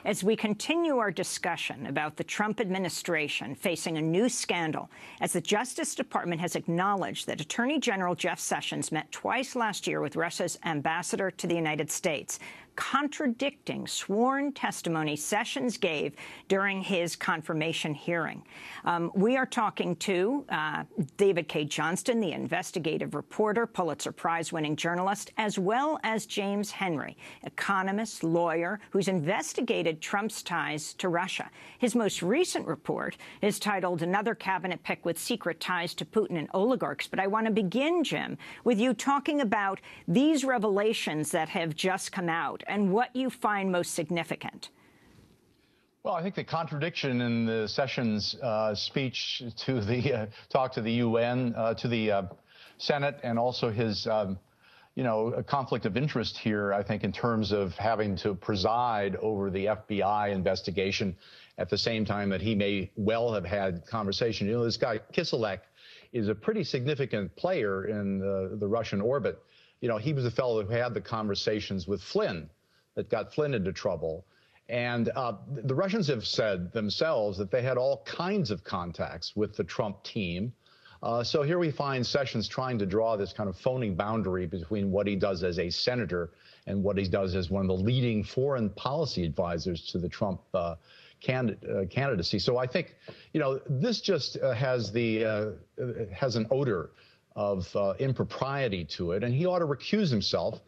as we continue our discussion about the Trump administration facing a new scandal, as the Justice Department has acknowledged that Attorney General Jeff Sessions met twice last year with Russia's ambassador to the United States, contradicting sworn testimony Sessions gave during his confirmation hearing. We are talking to David K. Johnston, the investigative reporter, Pulitzer Prize-winning journalist, as well as James Henry, economist, lawyer, who's investigated Trump's ties to Russia. His most recent report is titled Another Cabinet Pick with Secret Ties to Putin and Oligarchs. But I want to begin, Jim, with you talking about these revelations that have just come out and what you find most significant. Well, I think the contradiction in the Sessions speech to the talk to the UN, to the Senate, and also his, a conflict of interest here, I think, in terms of having to preside over the FBI investigation at the same time that he may well have had conversation. You know, this guy Kiselak is a pretty significant player in the Russian orbit. You know, he was the fellow who had the conversations with Flynn that got Flynn into trouble. And the Russians have said themselves that they had all kinds of contacts with the Trump team. So here we find Sessions trying to draw this kind of phony boundary between what he does as a senator and what he does as one of the leading foreign policy advisors to the Trump candidacy. So I think, you know, this just has an odor of impropriety to it, and he ought to recuse himself.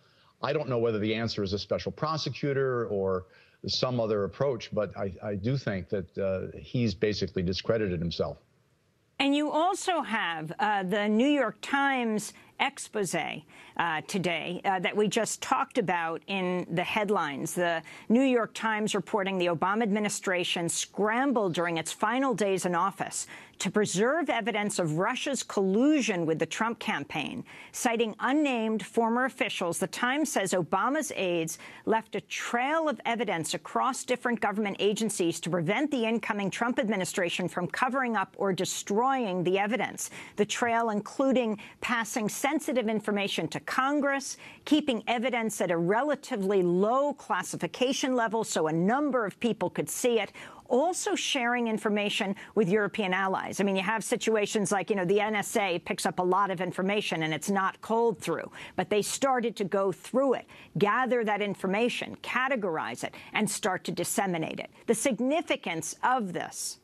I don't know whether the answer is a special prosecutor or some other approach, but I do think that he's basically discredited himself. And you also have the New York Times expose today that we just talked about in the headlines. The New York Times reporting the Obama administration scrambled during its final days in office to preserve evidence of Russia's collusion with the Trump campaign. Citing unnamed former officials, the Times says Obama's aides left a trail of evidence across different government agencies to prevent the incoming Trump administration from covering up or destroying the evidence. The trail including passing sensitive information to Congress, keeping evidence at a relatively low classification level so a number of people could see it, also sharing information with European allies. I mean, you have situations like, you know, the NSA picks up a lot of information and it's not culled through, but they started to go through it, gather that information, categorize it, and start to disseminate it. The significance of this.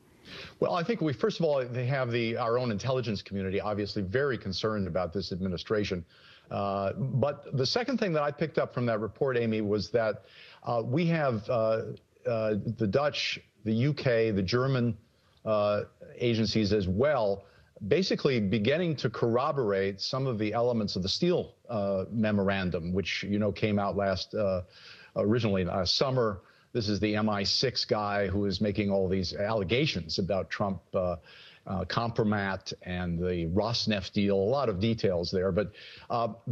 Well, I think first of all, they have our own intelligence community obviously very concerned about this administration. But the second thing that I picked up from that report, Amy, was that we have the Dutch, the UK, the German agencies as well, basically beginning to corroborate some of the elements of the Steele memorandum, which, you know, came out originally last summer. This is the MI6 guy who is making all these allegations about Trump compromat and the Rosneft deal, a lot of details there. But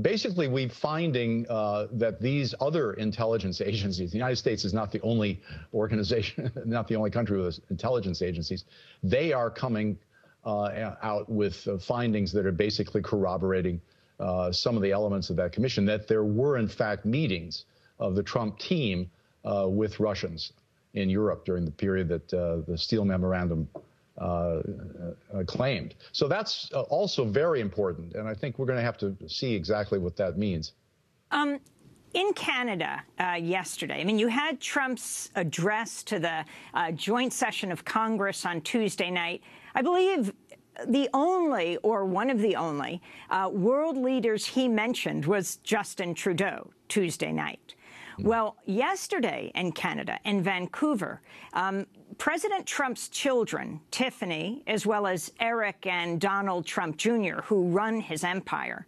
basically, we're finding that these other intelligence agencies, the United States is not the only organization, not the only country with intelligence agencies. They are coming out with findings that are basically corroborating some of the elements of that commission, that there were, in fact, meetings of the Trump team with Russians in Europe during the period that the Steele memorandum claimed. So that's also very important, and I think we're going to have to see exactly what that means. In Canada yesterday, I mean, you had Trump's address to the joint session of Congress on Tuesday night. I believe the only, or one of the only, world leaders he mentioned was Justin Trudeau Tuesday night. Well, yesterday in Canada, in Vancouver, President Trump's children, Tiffany, as well as Eric and Donald Trump Jr., who run his empire,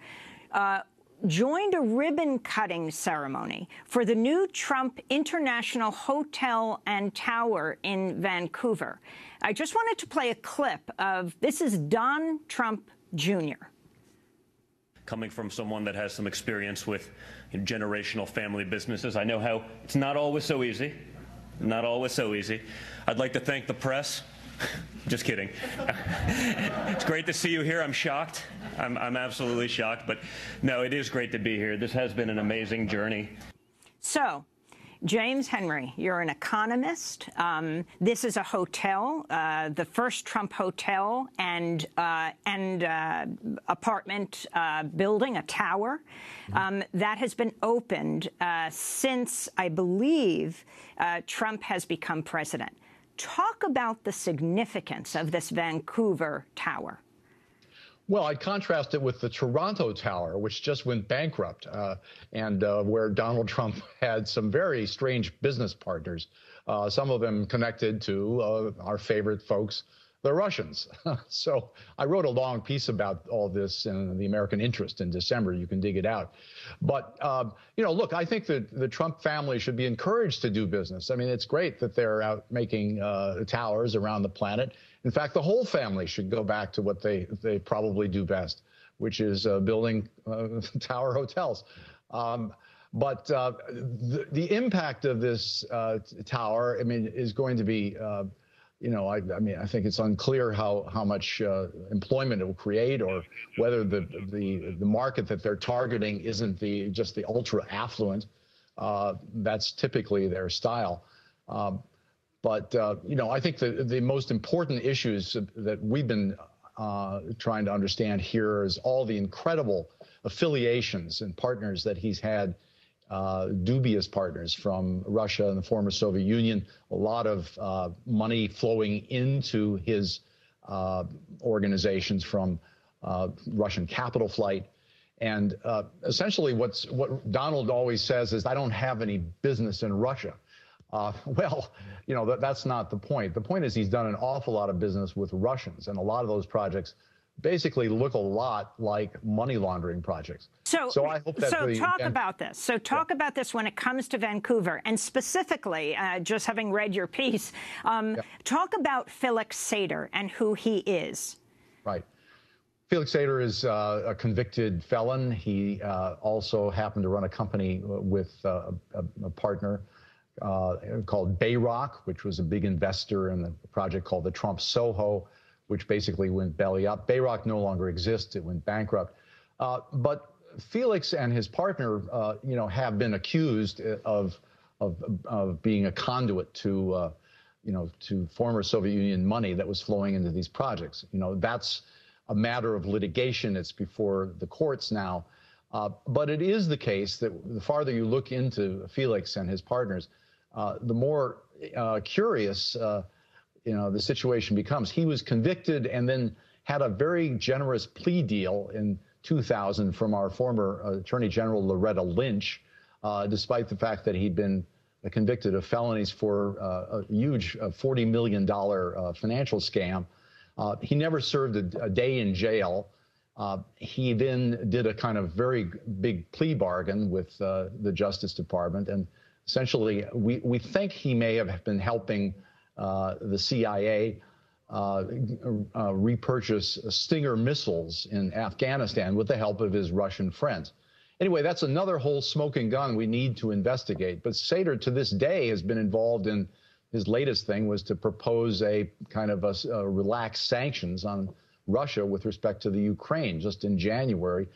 joined a ribbon-cutting ceremony for the new Trump International Hotel and Tower in Vancouver. I just wanted to play a clip of, this is Don Trump Jr. Coming from someone that has some experience with generational family businesses, I know how it's not always so easy. Not always so easy. I'd like to thank the press. Just kidding. It's great to see you here. I'm shocked. I'm absolutely shocked. But no, it is great to be here. This has been an amazing journey. So James Henry, you're an economist. This is a hotel, the first Trump hotel and apartment building, a tower, that has been opened since, I believe, Trump has become president. Talk about the significance of this Vancouver tower. Well, I'd contrast it with the Toronto Tower, which just went bankrupt, and where Donald Trump had some very strange business partners, some of them connected to our favorite folks, the Russians. So I wrote a long piece about all this in the American Interest in December. You can dig it out. But, you know, look, I think that the Trump family should be encouraged to do business. I mean, it's great that they're out making towers around the planet. In fact, the whole family should go back to what they probably do best, which is building tower hotels. But the impact of this tower, I mean, is going to be, you know, I mean, I think it's unclear how much employment it will create, or whether the market that they're targeting isn't just the ultra affluent. That's typically their style. But, you know, I think the most important issues that we've been trying to understand here is all the incredible affiliations and partners that he's had, dubious partners from Russia and the former Soviet Union, a lot of money flowing into his organizations from Russian capital flight. And essentially what Donald always says is, I don't have any business in Russia. Well, you know, that's not the point. The point is he's done an awful lot of business with Russians, and a lot of those projects basically look a lot like money laundering projects. So I hope that talk about this. So talk about this when it comes to Vancouver, and specifically, just having read your piece, talk about Felix Sater and who he is. Right. Felix Sater is a convicted felon. He also happened to run a company with a partner called Bayrock, which was a big investor in the project called the Trump Soho, which basically went belly up. Bayrock no longer exists. It went bankrupt. But Felix and his partner, you know, have been accused of being a conduit to, you know, to former Soviet Union money that was flowing into these projects. You know, that's a matter of litigation. It's before the courts now. But it is the case that the farther you look into Felix and his partners, the more curious, you know, the situation becomes. He was convicted and then had a very generous plea deal in 2000 from our former Attorney General Loretta Lynch, despite the fact that he'd been convicted of felonies for a huge $40 million financial scam. He never served a day in jail. He then did a kind of very big plea bargain with the Justice Department, and essentially we think he may have been helping the CIA repurchase Stinger missiles in Afghanistan with the help of his Russian friends. Anyway, that's another whole smoking gun we need to investigate. But Sater, to this day, has been involved in his latest thing was to propose a kind of a relaxed sanctions on Russia with respect to the Ukraine just in January,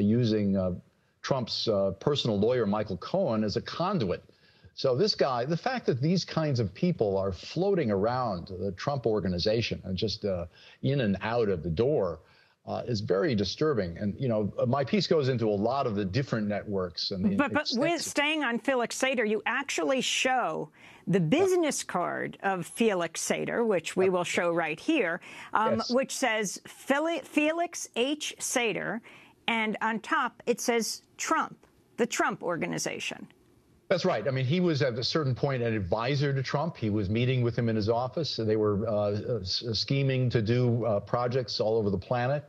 using Trump's personal lawyer, Michael Cohen, as a conduit. So this guy, the fact that these kinds of people are floating around the Trump organization and just in and out of the door is very disturbing. And, you know, my piece goes into a lot of the different networks. And but with staying on Felix Sater, you actually show the business card of Felix Sater, which we will show right here, which says Felix H. Sater, and on top it says Trump, the Trump Organization. That's right. I mean, he was at a certain point an advisor to Trump. He was meeting with him in his office. They were scheming to do projects all over the planet.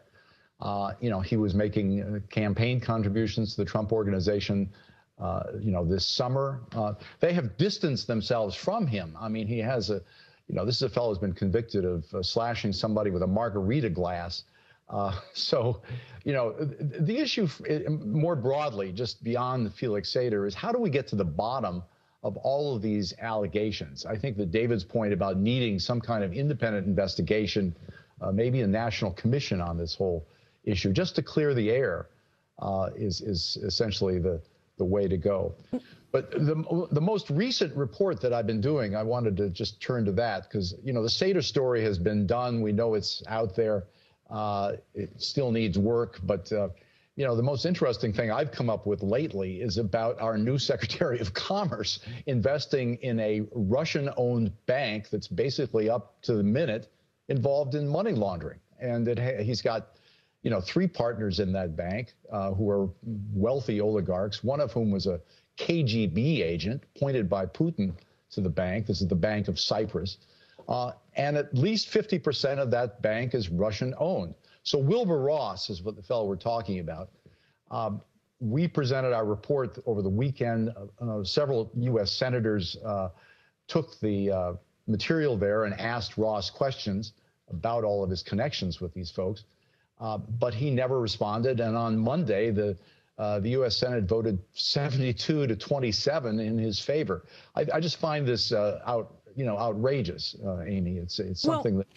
You know, he was making campaign contributions to the Trump Organization, you know, this summer. They have distanced themselves from him. I mean, he has a, you know, this is a fellow who's been convicted of slashing somebody with a margarita glass. So, you know, the issue more broadly, just beyond Felix Sater, is how do we get to the bottom of all of these allegations? I think that David's point about needing some kind of independent investigation, maybe a national commission on this whole issue, just to clear the air, is essentially the way to go. But the most recent report that I've been doing, I wanted to just turn to that because, you know, the Sater story has been done. We know it's out there. It still needs work. But, you know, the most interesting thing I've come up with lately is about our new Secretary of Commerce investing in a Russian-owned bank that's basically up to the minute involved in money laundering. And he's got, you know, 3 partners in that bank who are wealthy oligarchs, one of whom was a KGB agent appointed by Putin to the bank. This is the Bank of Cyprus. And at least 50% of that bank is Russian-owned. So Wilbur Ross is what the fellow we're talking about. We presented our report over the weekend. Several U.S. senators took the material there and asked Ross questions about all of his connections with these folks. But he never responded. And on Monday, the U.S. Senate voted 72 to 27 in his favor. I just find this outrageous, Amy. It's something that,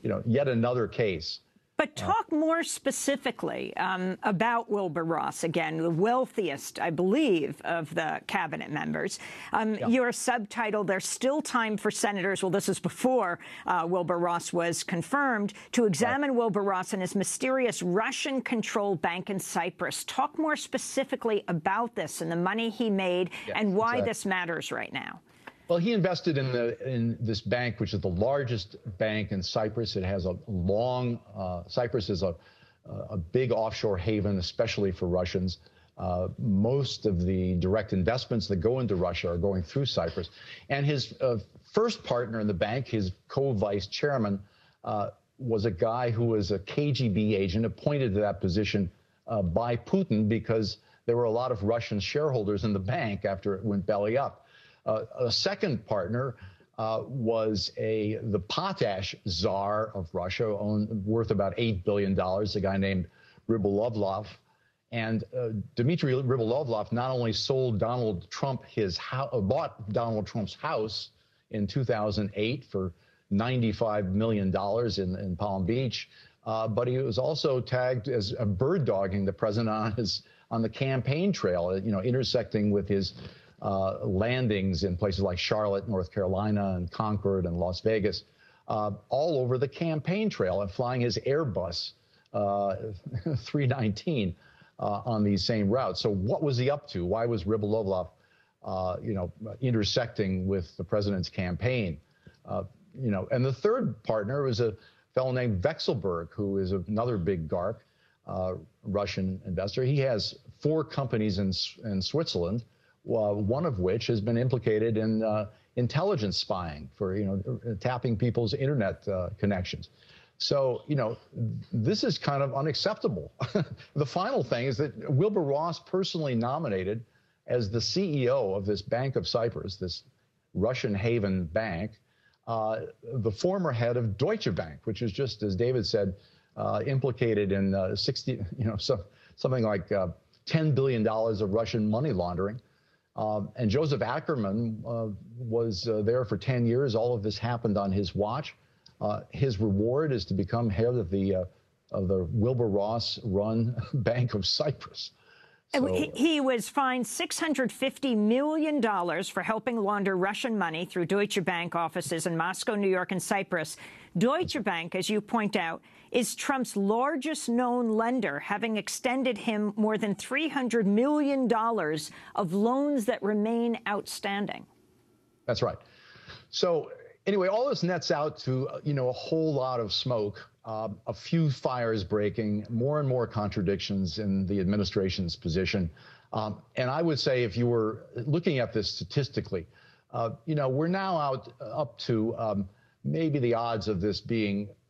you know, yet another case. But talk more specifically about Wilbur Ross, again, the wealthiest, I believe, of the cabinet members. Your subtitle, "There's Still Time for Senators," well, this is before Wilbur Ross was confirmed, to examine Wilbur Ross and his mysterious Russian-controlled bank in Cyprus. Talk more specifically about this and the money he made and why this matters right now. Well, he invested in this bank, which is the largest bank in Cyprus. It has a long, Cyprus is a big offshore haven, especially for Russians. Most of the direct investments that go into Russia are going through Cyprus. And his first partner in the bank, his co-vice chairman, was a guy who was a KGB agent appointed to that position by Putin because there were a lot of Russian shareholders in the bank after it went belly up. A second partner was the potash czar of Russia, worth about $8 billion, a guy named Rybolovlev. And Dmitry Rybolovlev not only sold Donald Trump bought Donald Trump's house in 2008 for $95 million in Palm Beach, but he was also tagged as bird dogging the president on the campaign trail, you know, intersecting with his landings in places like Charlotte, North Carolina, and Concord and Las Vegas, all over the campaign trail, and flying his Airbus 319 on these same routes. So what was he up to? Why was Rybolovlev, you know, intersecting with the president's campaign? You know, and the third partner was a fellow named Vekselberg, who is another big GARP, Russian investor. He has 4 companies in Switzerland, one of which has been implicated in intelligence spying for, you know, tapping people's internet connections. So, you know, this is kind of unacceptable. The final thing is that Wilbur Ross personally nominated as the CEO of this Bank of Cyprus, this Russian haven bank, the former head of Deutsche Bank, which is just, as David said, implicated in something like $10 billion of Russian money laundering. And Joseph Ackerman was there for 10 years. All of this happened on his watch. His reward is to become head of the Wilbur Ross-run Bank of Cyprus. So, he was fined $650 million for helping launder Russian money through Deutsche Bank offices in Moscow, New York, and Cyprus. Deutsche Bank, as you point out, is Trump's largest known lender, having extended him more than $300 million of loans that remain outstanding. That's right. So anyway, all this nets out to, you know, a whole lot of smoke, a few fires breaking, more and more contradictions in the administration's position. And I would say if you were looking at this statistically, you know, we're now up to maybe the odds of this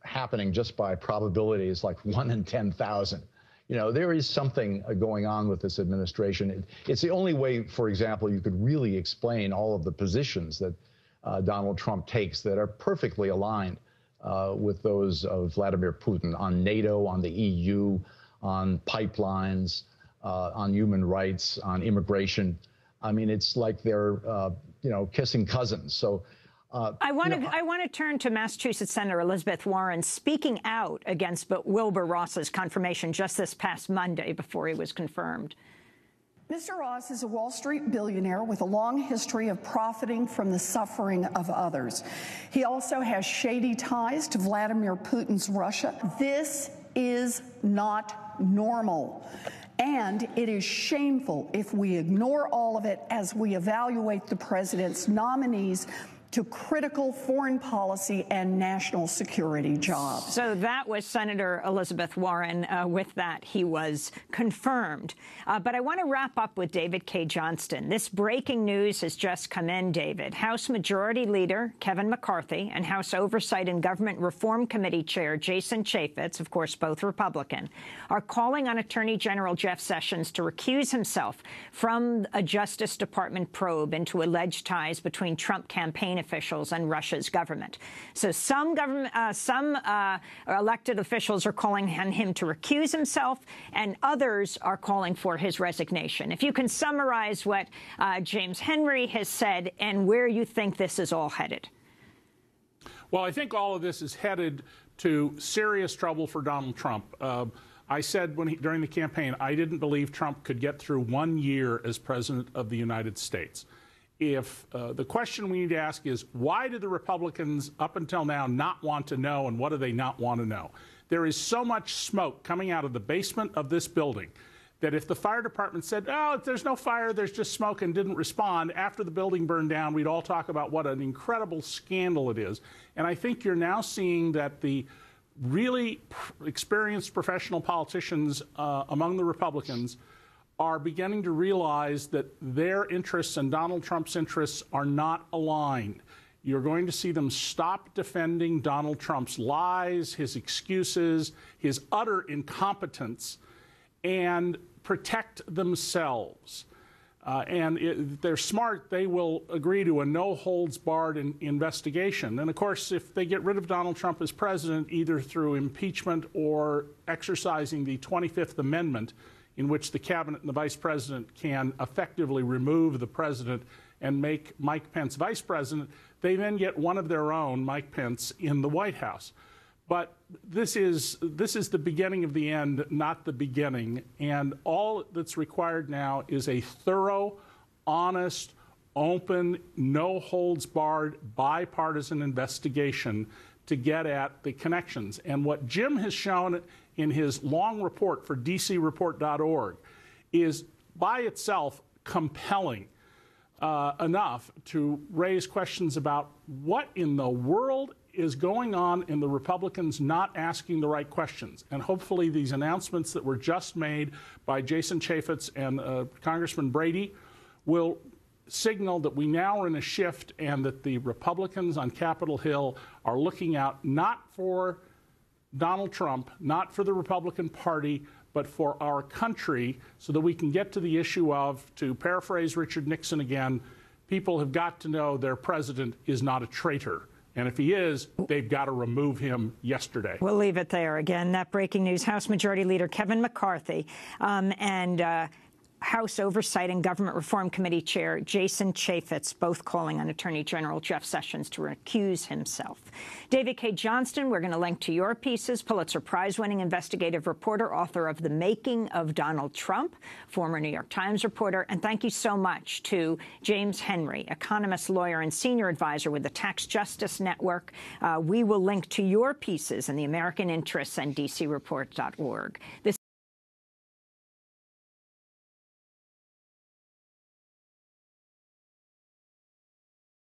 happening just by probability is like 1 in 10,000. You know, there is something going on with this administration. It's the only way, for example, you could really explain all of the positions that Donald Trump takes that are perfectly aligned with those of Vladimir Putin on NATO, on the EU, on pipelines, on human rights, on immigration. I mean, it's like they're, you know, kissing cousins. So I want to turn to Massachusetts Senator Elizabeth Warren speaking out against Wilbur Ross's confirmation just this past Monday before he was confirmed. Mr. Ross is a Wall Street billionaire with a long history of profiting from the suffering of others. He also has shady ties to Vladimir Putin's Russia. This is not normal. And it is shameful if we ignore all of it as we evaluate the president's nominees to critical foreign policy and national security jobs. So that was Senator Elizabeth Warren. With that, he was confirmed. But I want to wrap up with David K. Johnston. This breaking news has just come in, David. House Majority Leader Kevin McCarthy and House Oversight and Government Reform Committee Chair Jason Chaffetz, of course both Republican, are calling on Attorney General Jeff Sessions to recuse himself from a Justice Department probe into alleged ties between Trump campaign officials and Russia's government. So some elected officials are calling on him to recuse himself, and others are calling for his resignation. If you can summarize what James Henry has said and where you think this is all headed. Well, I think all of this is headed to serious trouble for Donald Trump. I said during the campaign, I didn't believe Trump could get through 1 year as president of the United States. If the question we need to ask is, why did the Republicans up until now not want to know, and what do they not want to know? There is so much smoke coming out of the basement of this building that if the fire department said, oh, there's no fire, there's just smoke, and didn't respond after the building burned down, we'd all talk about what an incredible scandal it is. And I think you're now seeing that the really experienced professional politicians among the Republicans are beginning to realize that their interests and Donald Trump's interests are not aligned. You're going to see them stop defending Donald Trump's lies, his excuses, his utter incompetence, and protect themselves. If they're smart, they will agree to a no-holds-barred investigation. And, of course, if they get rid of Donald Trump as president, either through impeachment or exercising the 25th Amendment, in which the cabinet and the vice president can effectively remove the president and make Mike Pence vice president, they then get one of their own, Mike Pence, in the White House. But this is the beginning of the end, not the beginning. And all that's required now is a thorough, honest, open, no-holds-barred, bipartisan investigation to get at the connections. And what Jim has shown in his long report for DCReport.org is by itself compelling enough to raise questions about what in the world is going on in the Republicans not asking the right questions. And hopefully these announcements that were just made by Jason Chaffetz and Congressman Brady will signal that we now are in a shift and that the Republicans on Capitol Hill are looking out not for Donald Trump, not for the Republican Party, but for our country, so that we can get to the issue of, to paraphrase Richard Nixon again, people have got to know their president is not a traitor. And if he is, they've got to remove him yesterday. We'll leave it there. Again, that breaking news, House Majority Leader Kevin McCarthy and House Oversight and Government Reform Committee Chair Jason Chaffetz, both calling on Attorney General Jeff Sessions to recuse himself. David K. Johnston, we're going to link to your pieces, Pulitzer Prize-winning investigative reporter, author of The Making of Donald Trump, former New York Times reporter. And thank you so much to James Henry, economist, lawyer, and senior advisor with the Tax Justice Network. We will link to your pieces in the American Interests and DCReport.org.